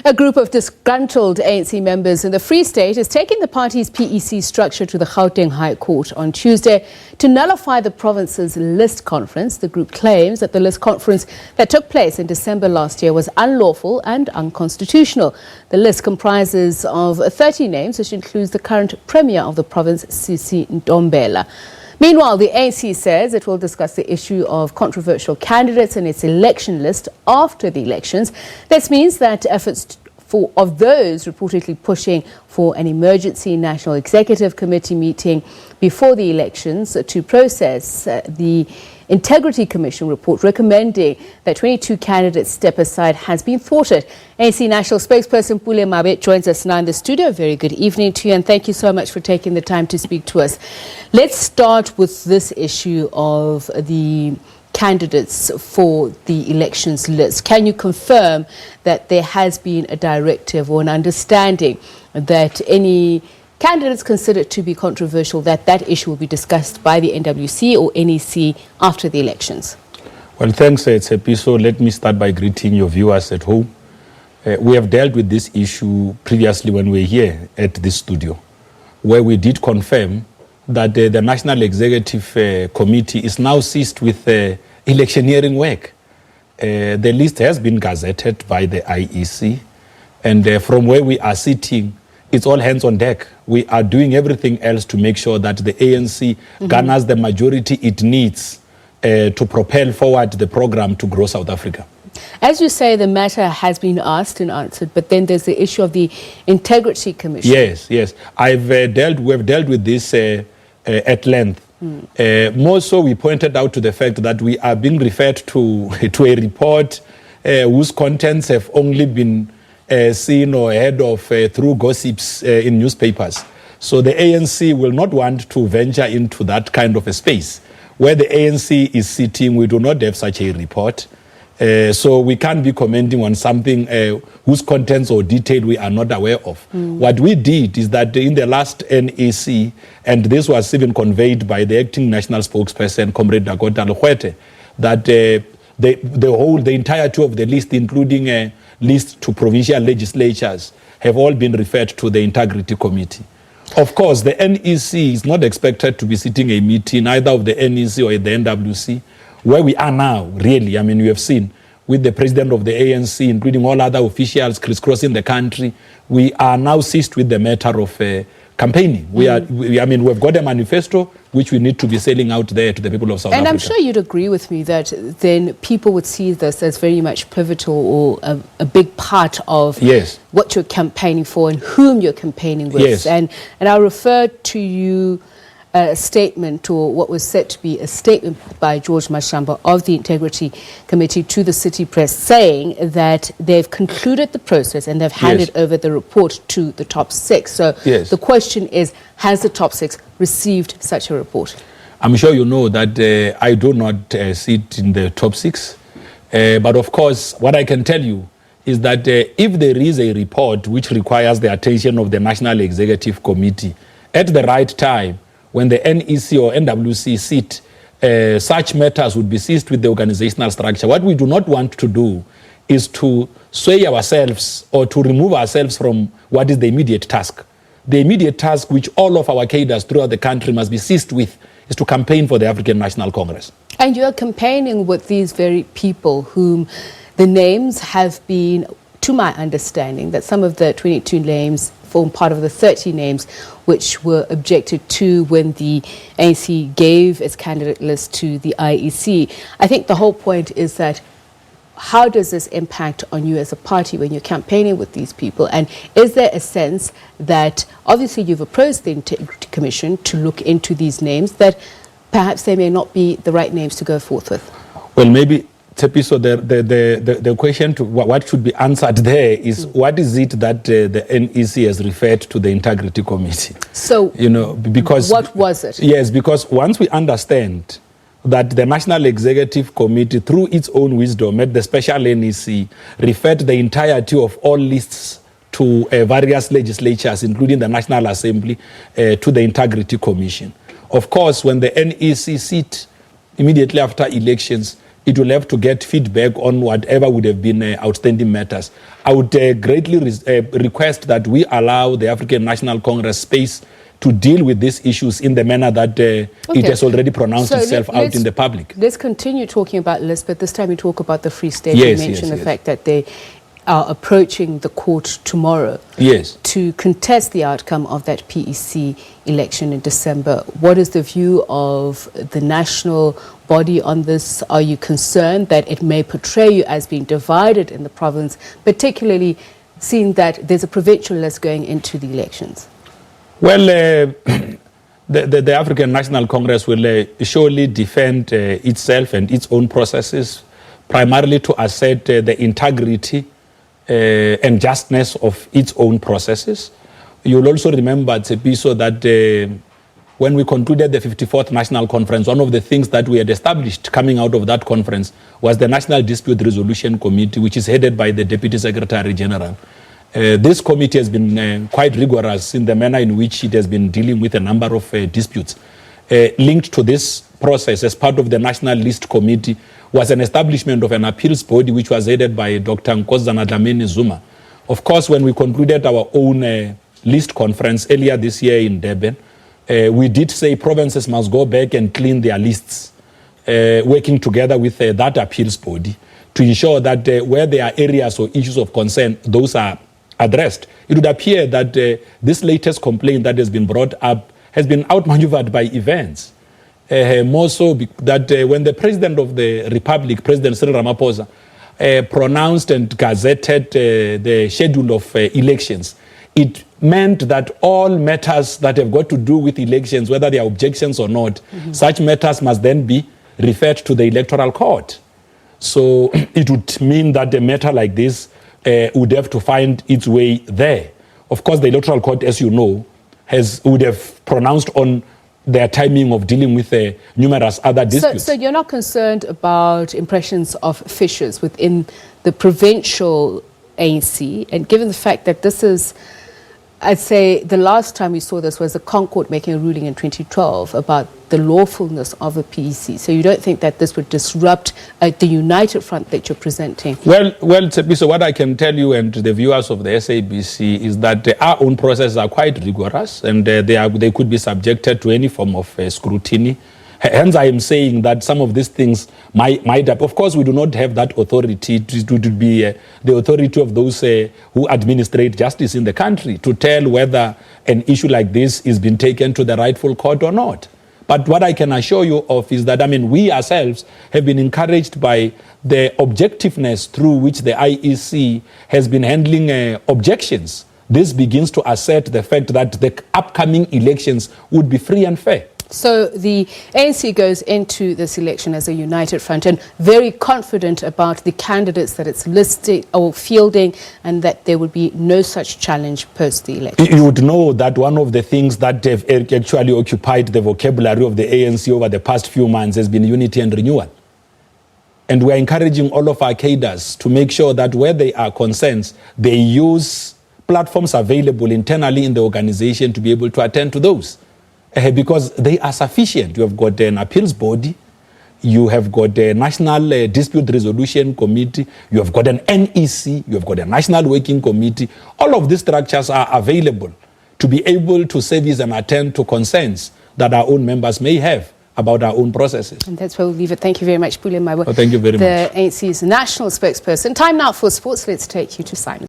A group of disgruntled ANC members in the Free State is taking the party's PEC structure to the Gauteng High Court on Tuesday to nullify the province's list conference. The group claims that the list conference that took place in December last year was unlawful and unconstitutional. The list comprises of 30 names, which includes the current premier of the province, Sisi Ntombela. Meanwhile, the ANC says it will discuss the issue of controversial candidates in its election list after the elections. This means that efforts of those reportedly pushing for an emergency National Executive Committee meeting before the elections to process the Integrity Commission report recommending that 22 candidates step aside has been thwarted. ANC National Spokesperson Pule Mabe joins us now in the studio. Very good evening to you, and thank you so much for taking the time to speak to us. Let's start with this issue of the candidates for the elections list. Can you confirm that there has been a directive or an understanding that any candidates considered to be controversial, that issue will be discussed by the NWC or NEC after the elections? Well, thanks, Tsepi. So let me start by greeting your viewers at home. We have dealt with this issue previously when we were here at this studio, where we did confirm that the National Executive Committee is now ceased with electioneering work. The list has been gazetted by the IEC, and from where we are sitting, it's all hands on deck. We are doing everything else to make sure that the ANC garners the majority it needs to propel forward the program to grow South Africa. As you say, the matter has been asked and answered, but then there's the issue of the Integrity Commission. Yes. We have dealt with this at length. More so, we pointed out to the fact that we are being referred to a report whose contents have only been seen or heard of through gossips in newspapers. So the ANC will not want to venture into that kind of a space. Where the ANC is sitting, we do not have such a report. So we can't be commenting on something whose contents or detail we are not aware of. What we did is that in the last NEC, and this was even conveyed by the acting national spokesperson, Comrade Dakota Thwarted, that the entirety of the list, including a list to provincial legislatures, have all been referred to the Integrity Committee. Of course, the NEC is not expected to be sitting a meeting either of the NEC or the NWC. Where we are now, really, I mean, we have seen with the president of the ANC, including all other officials crisscrossing the country, we are now seized with the matter of campaigning. We've got a manifesto which we need to be selling out there to the people of South Africa. And I'm sure you'd agree with me that then people would see this as very much pivotal or a big part of what you're campaigning for and whom you're campaigning with. Yes. And I referred to you a statement, or what was said to be a statement by George Mashamba of the Integrity Committee to the City Press, saying that they've concluded the process and they've handed over the report to the top six. So the question is, has the top six received such a report? I'm sure you know that I do not sit in the top six. But of course, what I can tell you is that if there is a report which requires the attention of the National Executive Committee at the right time, when the NEC or NWC sit, such matters would be seized with the organizational structure. What we do not want to do is to sway ourselves or to remove ourselves from what is the immediate task. The immediate task which all of our cadres throughout the country must be seized with is to campaign for the African National Congress. And you're campaigning with these very people whom the names have been, to my understanding, that some of the 22 names form part of the 30 names which were objected to when the ANC gave its candidate list to the IEC. I think the whole point is that how does this impact on you as a party when you're campaigning with these people? And is there a sense that, obviously you've approached the Integrity Commission to look into these names, that perhaps they may not be the right names to go forth with? Well, maybe, Tsepi, so the question to what should be answered there is what is it that the NEC has referred to the Integrity Committee? So, because what was it? Yes, because once we understand that the National Executive Committee, through its own wisdom, at the special NEC, referred the entirety of all lists to various legislatures, including the National Assembly, to the Integrity Commission. Of course, when the NEC sit immediately after elections, it will have to get feedback on whatever would have been outstanding matters. I would greatly request that we allow the African National Congress space to deal with these issues in the manner that it has already pronounced itself out in the public. Let's continue talking about lists, but this time we talk about the Free State. Yes, you mentioned the fact that they are approaching the court tomorrow to contest the outcome of that PEC election in December. What is the view of the national body on this? Are you concerned that it may portray you as being divided in the province, particularly seeing that there's a provincial list going into the elections? Well, the African National Congress will surely defend itself and its own processes, primarily to assert the integrity and justness of its own processes. You'll also remember, Tsepiso, that when we concluded the 54th National Conference, one of the things that we had established coming out of that conference was the National Dispute Resolution Committee, which is headed by the Deputy Secretary General. This committee has been quite rigorous in the manner in which it has been dealing with a number of disputes. Linked to this process, as part of the National List Committee, was an establishment of an appeals body which was headed by Dr. Nkosazana Dlamini Zuma. Of course, when we concluded our own list conference earlier this year in Durban, we did say provinces must go back and clean their lists, working together with that appeals body to ensure that where there are areas or issues of concern, those are addressed. It would appear that this latest complaint that has been brought up has been outmaneuvered by events. More so that when the President of the Republic, President Cyril Ramaphosa, pronounced and gazetted the schedule of elections, it meant that all matters that have got to do with elections, whether they are objections or not, such matters must then be referred to the Electoral Court. So it would mean that a matter like this would have to find its way there. Of course, the Electoral Court, as you know, would have pronounced on their timing of dealing with numerous other disputes. So you're not concerned about impressions of fissures within the provincial ANC, and given the fact that this is, I'd say the last time we saw this was the Concord making a ruling in 2012 about the lawfulness of a PEC. So you don't think that this would disrupt the united front that you're presenting? Well, so what I can tell you and the viewers of the SABC is that our own processes are quite rigorous, and they could be subjected to any form of scrutiny. Hence, I am saying that some of these things might of course, we do not have that authority to be the authority of those who administrate justice in the country to tell whether an issue like this is being taken to the rightful court or not. But what I can assure you of is that, we ourselves have been encouraged by the objectiveness through which the IEC has been handling objections. This begins to assert the fact that the upcoming elections would be free and fair. So the ANC goes into this election as a united front and very confident about the candidates that it's listing or fielding, and that there would be no such challenge post the election. You would know that one of the things that have actually occupied the vocabulary of the ANC over the past few months has been unity and renewal. And we're encouraging all of our cadres to make sure that where they are concerns, they use platforms available internally in the organization to be able to attend to those. Because they are sufficient. You have got an appeals body, you have got a National Dispute Resolution Committee, you have got an NEC, you have got a National Working Committee. All of these structures are available to be able to service and attend to concerns that our own members may have about our own processes. And that's where we'll leave it. Thank you very much, Pule Mabe. Thank you very much. The ANC's national spokesperson. Time now for sports. Let's take you to Simon.